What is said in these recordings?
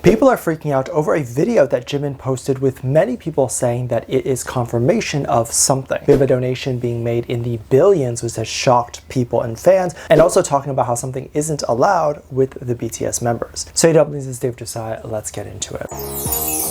People are freaking out over a video that Jimin posted with many people saying that it is confirmation of something. We have a donation being made in the billions, which has shocked people and fans, and also talking about how something isn't allowed with the BTS members. So HYBE, this is Dave Desai. Let's get into it.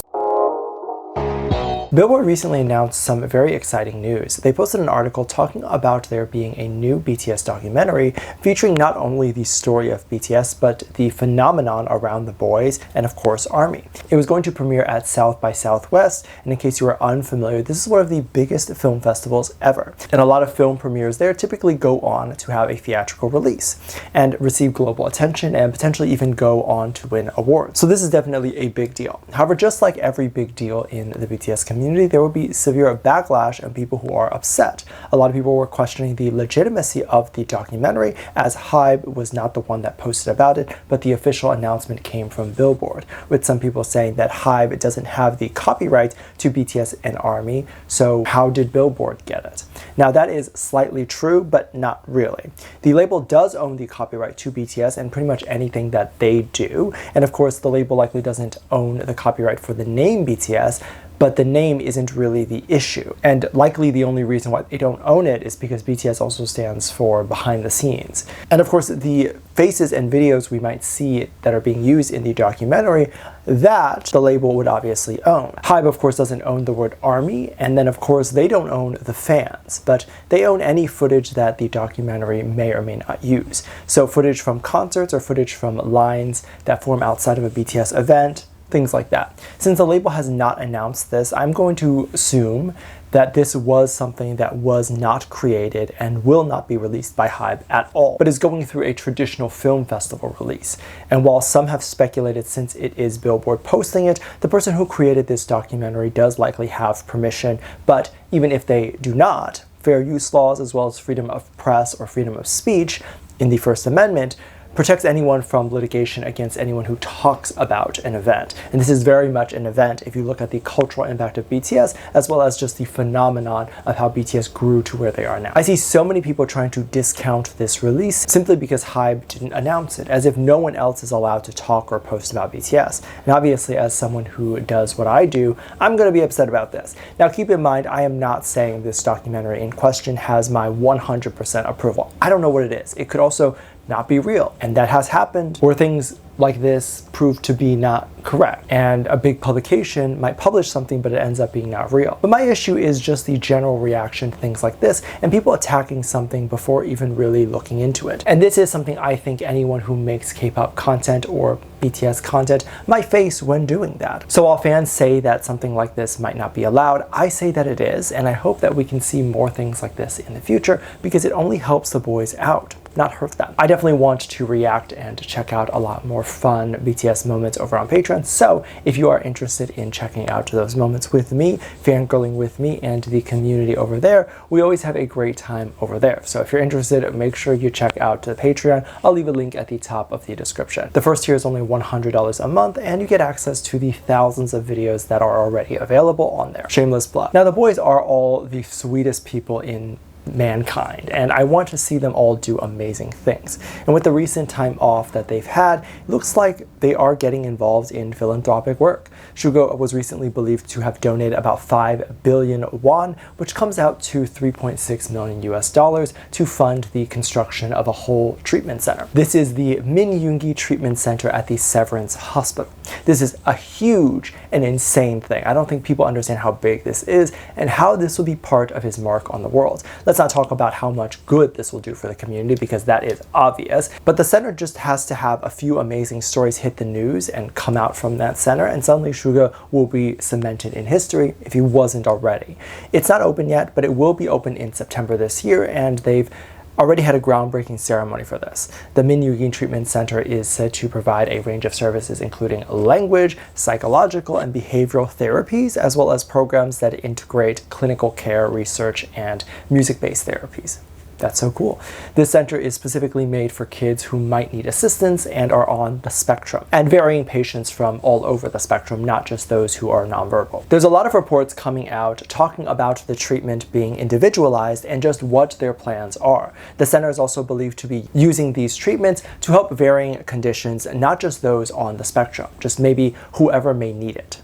Billboard recently announced some very exciting news. They posted an article talking about there being a new BTS documentary featuring not only the story of BTS, but the phenomenon around the boys and, of course, ARMY. It was going to premiere at South by Southwest, and in case you are unfamiliar, this is one of the biggest film festivals ever. And a lot of film premieres there typically go on to have a theatrical release and receive global attention and potentially even go on to win awards. So this is definitely a big deal. However, just like every big deal in the BTS community, there will be severe backlash and people who are upset. A lot of people were questioning the legitimacy of the documentary, as HYBE was not the one that posted about it, but the official announcement came from Billboard, with some people saying that HYBE doesn't have the copyright to BTS and ARMY, so how did Billboard get it? Now that is slightly true, but not really. The label does own the copyright to BTS and pretty much anything that they do, and of course the label likely doesn't own the copyright for the name BTS, but the name isn't really the issue. And likely the only reason why they don't own it is because BTS also stands for behind the scenes. And of course, the faces and videos we might see that are being used in the documentary, that the label would obviously own. HYBE, of course, doesn't own the word ARMY, and then of course they don't own the fans, but they own any footage that the documentary may or may not use. So footage from concerts or footage from lines that form outside of a BTS event, things like that. Since the label has not announced this, I'm going to assume that this was something that was not created and will not be released by HYBE at all, but is going through a traditional film festival release. And while some have speculated since it is Billboard posting it, the person who created this documentary does likely have permission, but even if they do not, fair use laws as well as freedom of press or freedom of speech in the First Amendment protects anyone from litigation against anyone who talks about an event. And this is very much an event if you look at the cultural impact of BTS, as well as just the phenomenon of how BTS grew to where they are now. I see so many people trying to discount this release simply because HYBE didn't announce it, as if no one else is allowed to talk or post about BTS. And obviously, as someone who does what I do, I'm going to be upset about this. Now keep in mind, I am not saying this documentary in question has my 100% approval. I don't know what it is. It could also not be real. And that has happened where things like this prove to be not correct. And a big publication might publish something, but it ends up being not real. But my issue is just the general reaction to things like this and people attacking something before even really looking into it. And this is something I think anyone who makes K-pop content or BTS content might face when doing that. So while fans say that something like this might not be allowed, I say that it is, and I hope that we can see more things like this in the future because it only helps the boys out, not hurt them. I definitely want to react and check out a lot more fun BTS moments over on Patreon, so if you are interested in checking out those moments with me, fangirling with me and the community over there, we always have a great time over there. So if you're interested, make sure you check out the Patreon. I'll leave a link at the top of the description. The first tier is only $100 a month, and you get access to the thousands of videos that are already available on there. Shameless plug. Now, the boys are all the sweetest people in mankind, and I want to see them all do amazing things. And with the recent time off that they've had, it looks like they are getting involved in philanthropic work. Suga was recently believed to have donated about 5 billion won, which comes out to 3.6 million US dollars, to fund the construction of a whole treatment center. This is the Min Yoongi Treatment Center at the Severance Hospital. This is a huge and insane thing. I don't think people understand how big this is and how this will be part of his mark on the world. Let's not talk about how much good this will do for the community because that is obvious, but the center just has to have a few amazing stories hit the news and come out from that center, and suddenly Suga will be cemented in history if he wasn't already. It's not open yet, but it will be open in September this year, and they've already had a groundbreaking ceremony for this. The Min Yoongi Treatment Center is said to provide a range of services including language, psychological, and behavioral therapies, as well as programs that integrate clinical care, research, and music-based therapies. That's so cool. This center is specifically made for kids who might need assistance and are on the spectrum, and varying patients from all over the spectrum, not just those who are nonverbal. There's a lot of reports coming out talking about the treatment being individualized and just what their plans are. The center is also believed to be using these treatments to help varying conditions, not just those on the spectrum, just maybe whoever may need it.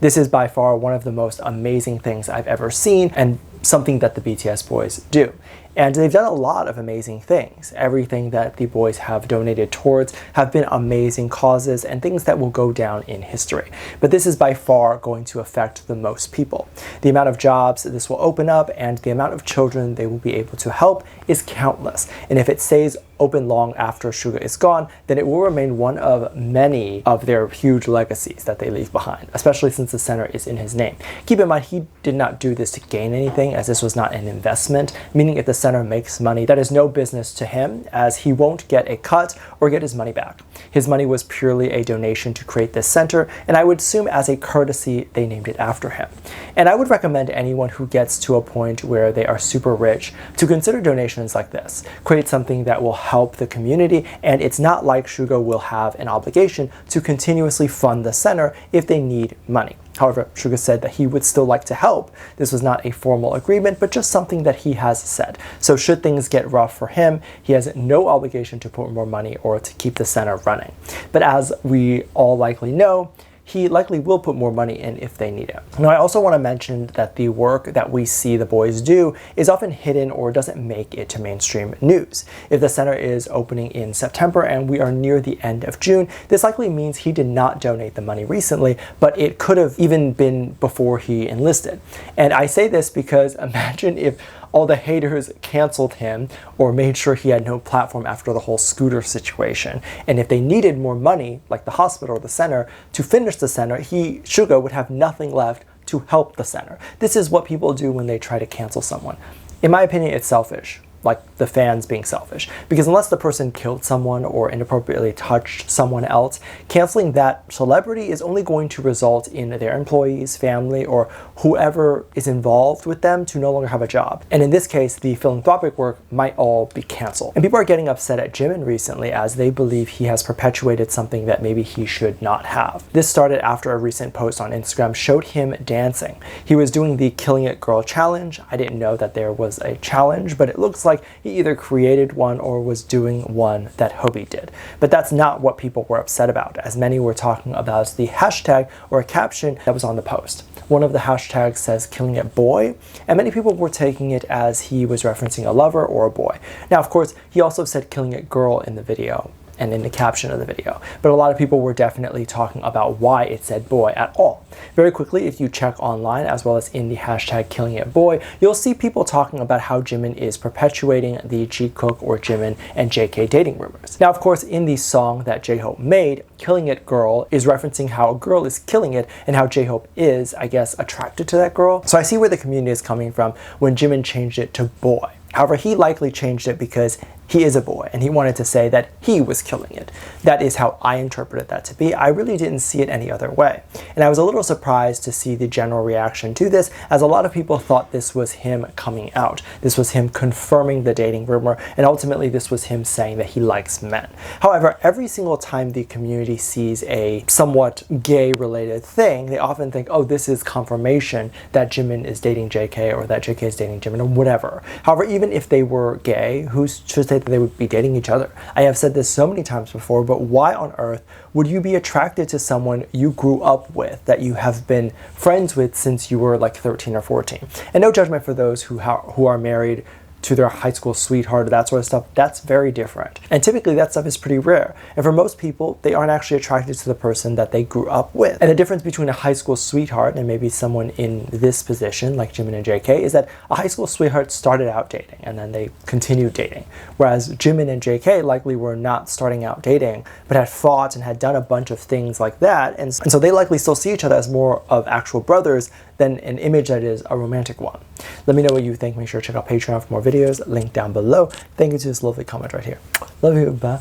This is by far one of the most amazing things I've ever seen, and something that the BTS boys do. And they've done a lot of amazing things. Everything that the boys have donated towards have been amazing causes and things that will go down in history. But this is by far going to affect the most people. The amount of jobs this will open up and the amount of children they will be able to help is countless. And if it stays open long after Suga is gone, then it will remain one of many of their huge legacies that they leave behind, especially since the center is in his name. Keep in mind, he did not do this to gain anything, as this was not an investment, meaning if the center makes money, that is no business to him, as he won't get a cut or get his money back. His money was purely a donation to create this center, and I would assume as a courtesy they named it after him. And I would recommend anyone who gets to a point where they are super rich to consider donations like this. Create something that will help the community, and it's not like Suga will have an obligation to continuously fund the center if they need money. However, Suga said that he would still like to help. This was not a formal agreement, but just something that he has said. So should things get rough for him, he has no obligation to put more money or to keep the center running. But as we all likely know, he likely will put more money in if they need it. Now, I also want to mention that the work that we see the boys do is often hidden or doesn't make it to mainstream news. If the center is opening in September and we are near the end of June, this likely means he did not donate the money recently, but it could have even been before he enlisted. And I say this because imagine if all the haters canceled him or made sure he had no platform after the whole scooter situation. And if they needed more money, like the hospital or the center, to finish the center, Suga would have nothing left to help the center. This is what people do when they try to cancel someone. In my opinion, it's selfish. Like the fans being selfish. Because unless the person killed someone or inappropriately touched someone else, canceling that celebrity is only going to result in their employees, family, or whoever is involved with them to no longer have a job. And in this case, the philanthropic work might all be canceled. And people are getting upset at Jimin recently as they believe he has perpetuated something that maybe he should not have. This started after a recent post on Instagram showed him dancing. He was doing the Killing It Girl challenge. I didn't know that there was a challenge, but it looks like he either created one or was doing one that HYBE did. But that's not what people were upset about, as many were talking about the hashtag or a caption that was on the post. One of the hashtags says "Killing It Boy," and many people were taking it as he was referencing a lover or a boy. Now, of course, he also said "Killing It Girl" in the video and in the caption of the video, but a lot of people were definitely talking about why it said boy at all. Very quickly, if you check online as well as in the hashtag Killing It Boy, you'll see people talking about how Jimin is perpetuating the Jikook or Jimin and JK dating rumors. Now, of course, in the song that J-Hope made, Killing It Girl is referencing how a girl is killing it and how J-Hope is, I guess, attracted to that girl. So I see where the community is coming from when Jimin changed it to boy. However, he likely changed it because he is a boy and he wanted to say that he was killing it. That is how I interpreted that to be. I really didn't see it any other way. And I was a little surprised to see the general reaction to this, as a lot of people thought this was him coming out. This was him confirming the dating rumor, and ultimately this was him saying that he likes men. However, every single time the community sees a somewhat gay-related thing, they often think, oh, this is confirmation that Jimin is dating JK or that JK is dating Jimin or whatever. However, even if they were gay, who's to say that they would be dating each other? I have said this so many times before, but why on earth would you be attracted to someone you grew up with, that you have been friends with since you were like 13 or 14? And no judgment for those who are married to their high school sweetheart or that sort of stuff. That's very different. And typically that stuff is pretty rare. And for most people, they aren't actually attracted to the person that they grew up with. And the difference between a high school sweetheart and maybe someone in this position, like Jimin and JK, is that a high school sweetheart started out dating and then they continued dating. Whereas Jimin and JK likely were not starting out dating, but had fought and had done a bunch of things like that. And so they likely still see each other as more of actual brothers than an image that is a romantic one. Let me know what you think. Make sure to check out Patreon for more videos. Link down below. Thank you to this lovely comment right here. Love you. Bye.